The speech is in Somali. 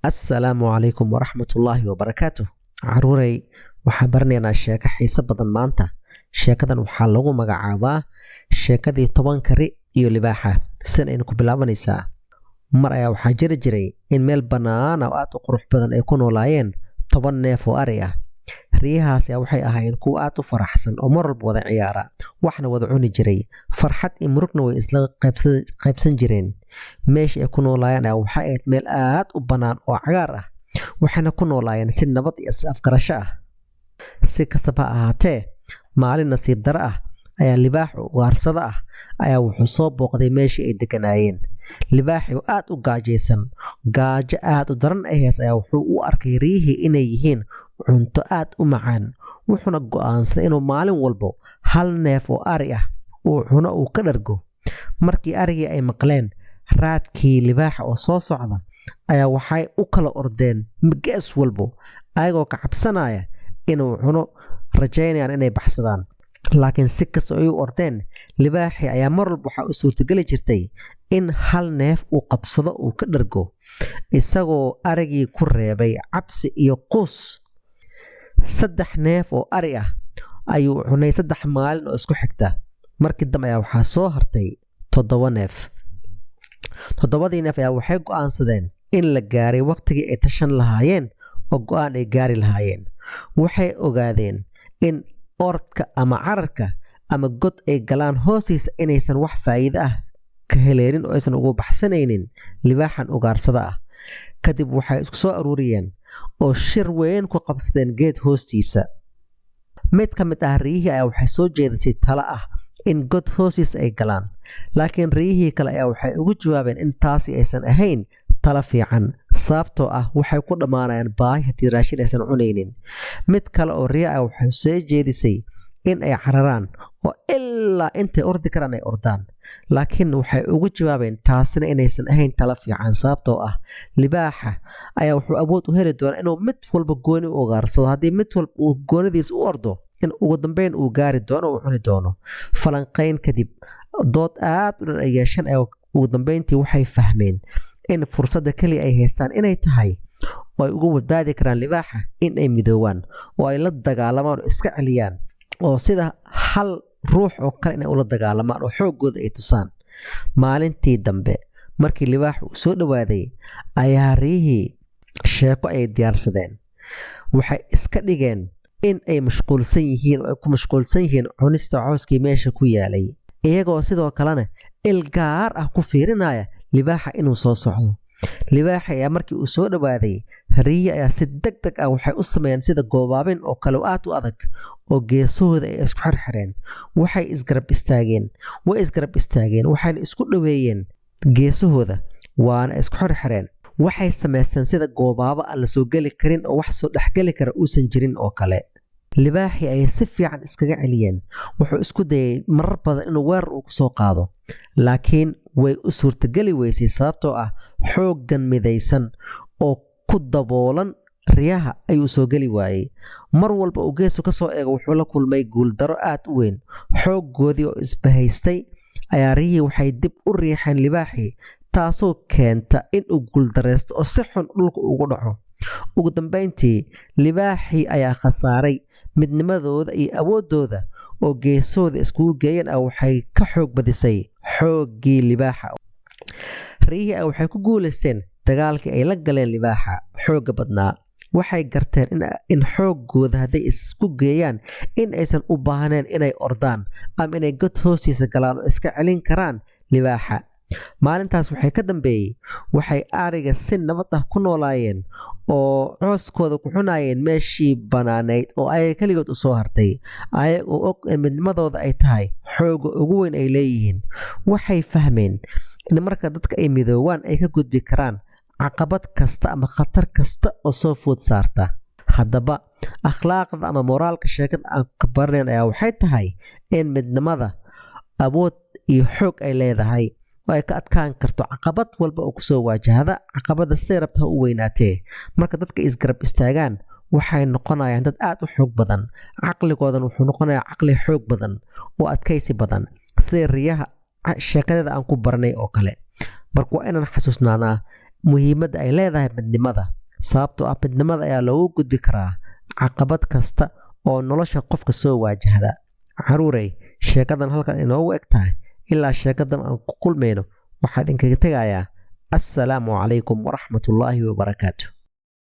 Assalaamu calaykum waraxmatullaahi wabarakaatuh. Caruuray, waxaan baranaynaa sheeko xiiso badan maanta. Sheekadan waxaa lagu magacaabaa sheekadii 10 ri iyo libaaxa. San aynu ku bilaabanaysaa. Mar ayaa waxaa jiri jiray in meel bannaan oo aad u qurux badan ay ku noolaayeen 10 neef oo ari ah. Riyahaas ayaa waxay ahaayeen kuwo aad u faraxsan oo mar walba wada ciyaara, waxna wada cuni jiray. Farxad iyo murugna way isla qaybsan jireen. Meesha ay ku noolaayeen ayaa waxay ahayd meel aad u bannaan oo cagaar ah, waxayna ku noolaayeen si nabad iyo is afgarasho ah. Si kastaba ha ahaatee, maalin nasiib darro ah ayaa libaax ugaarsada ah ayaa wuxuu soo booqday meeshii ay degganaayeen. Libaaxii oo aad u gaajaysan, gaajo aad u daran ay hees ayaa wuxuu u arkay riyihii inay yihiin cunto aad u macaan, wuxuuna go'aansaday inuu maalin walba hal neef oo ari ah uu cuno uu ka dhargo. Markii arigii ay maqleen raadkii libaaxa oo soo socda ayaa waxay u kala ordeen gees walbo, ayagoo ka cabsanaya inuu cuno, rajaynayaan inay baxsadaan. Laakiin si kasta oo ay u ordeen, libaaxii ayaa mar walba waxaa u suurtageli jirtay in hal neef uu qabsado uu ka dhargo, isagoo arigii ku reebay cabsi iyo quus. 3 neef oo ari ah ayuu cunay 3 maalin oo isku xigta. Markii dambe ayaa waxaa soo hartay 7 neef. 7 neef ayaa waxay go'aansadeen in la gaaray waqtigii ay tashan lahaayeen oo go'aan ay gaari lahaayeen. Waxay ogaadeen in orodka ama cararka ama god ay galaan hoostiisa inaysan wax faa'iido ah ka heleynin oo aysan ugu baxsanaynin libaaxan ugaarsada ah. Kadib waxay isku soo aruuriyeen oo shir weyn ku qabsadeen geed hoostiisa. Mid ka mid ah riyihii ayaa waxay soo jeedisay talo ah in god hoostiisa ay galaan, laakiin riyihii kale ayaa waxay ugu jawaabeen in taasi aysan ahayn talo fiican, sababtoo ah waxay ku dhammaanayaan baahi haddii raashin aysan cunaynin. Mid kale oo riya ah waxay soo jeedisay in ay cararaan oo ilaa intay ordi karaan ay ordaan, laakiin waxay ugu jawaabeen taasina inaysan ahayn talo fiican, sababtoo ah libaaxa ayaa wuxuu awood u heli doonaa inuu mid walba gooni u ugaarsado. Haddii mid walba uu goonidiis u ordo, in ugu dambeyn uu gaari doono oo cuni doono. Falanqayn kadib, dood aad u dhan ay yeesheen ayaa ugu dambeyntii waxay fahmeen in fursadda kaliya ay haystaan inay tahay oo ay uga badbaadi karaan libaaxa in ay midoobaan oo ay la dagaalamaan oo iska celiyaan, oo sida hal ruux oo kale inay ula dagaalamaan oo xooggooda ay tusaan. Maalintii dambe, markii libaaxu uu soo dhowaaday, ayaa riyihii sheeko ay diyaarsadeen. Waxay iska dhigeen in ay mashquulsan yihiin oo ay ku mashquulsan yihiin cunista cawskii meesha ku yaalay, iyagoo sidoo kalena il gaar ah ku fiirinaya libaaxa inuu soo socdo. Libaaxa ayaa markii uu soo dhowaaday, riyi ayaa si degdeg ah waxay u sameeyeen sida goobaabin oo kale oo aad u adag, oo geesahooda ay isku xirxireen. Way isgarab istaageen, waxayna isku dhoweeyeen geesahooda, waana isku xirxireen. Waxay samaysteen sida goobaabo aan la soo geli karin oo wax soo dhexgeli kara uusan jirin oo kale. Libaaxii ayay si fiican iskaga celiyeen. Wuxuu isku dayay marar badan inuu weerar uu ku soo qaado, laakiin way u suurtageli weysay, sababtoo ah xooggan midaysan oo ku daboolan riyaha ayuu soo geli waayey. Mar walba uu geesu ka soo eego wuxuu la kulmay guuldaro aad u weyn. Xooggoodii oo isbahaystay ayaa riyihii waxay dib u riixeen libaaxii, taasoo keenta in uu guuldareysto oo si xun dhulka ugu dhaco. Ugu dambeyntii, libaaxii ayaa khasaaray. Midnimadooda iyo awooddooda oo geesooda iskugu geeyeen waxay ka xoog badisay xooggii libaaxa. Riyihii waxay ku guuleysteen dagaalkii ay la galeen libaaxa xoogga badnaa. Waxay garteen in xooggooda hadday isku geeyaan in aysan u baahneen inay ordaan ama inay god hoostiisa galaan oo iska celin karaan libaaxa. Maalintaas waxay ka dambeeyey, waxay ariga si nabad ah ku noolaayeen oo cooskooda ku cunayeen meeshii bannaanayd oo ay kaligood u soo hartay, ayagoo og in midnimadooda ay tahay xoogga ugu weyn ay leeyihiin. Waxay fahmeen in marka dadka ay midoobaan ay ka gudbi karaan caqabad kasta ama khatar kasta oo soo food saarta. Haddaba, akhlaaqda ama moraalka sheekada aan ka baranayn ayaa waxay tahay in midnimada awood iyo xoog ay leedahay, oo ay ka adkaan karto caqabad walba oo kusoo waajahda. Caqabada siday rabta ha u weynaatee, marka dadka isgarab istaagaan waxay noqonayaan dad aad u xoog badan. Caqligoodan wuxuu noqonayaa caqli xoog badan oo adkaysi badan, sida riyaha sheekadeeda aan ku baranay oo kale. Marka waa inaan xasuusnaanaa muhiimadda ay leedahay midnimada, sababtoo ah midnimada ayaa loogu gudbi karaa caqabad kasta oo nolosha qofka soo waajahda. Caruurey, sheekadan halkan inoogu eg tahay. Ilaa sheekadan aan ku kulmayno, waxaan idinkaga tegayaa assalaamu calaykum waraxmatullaahi wabarakaatu.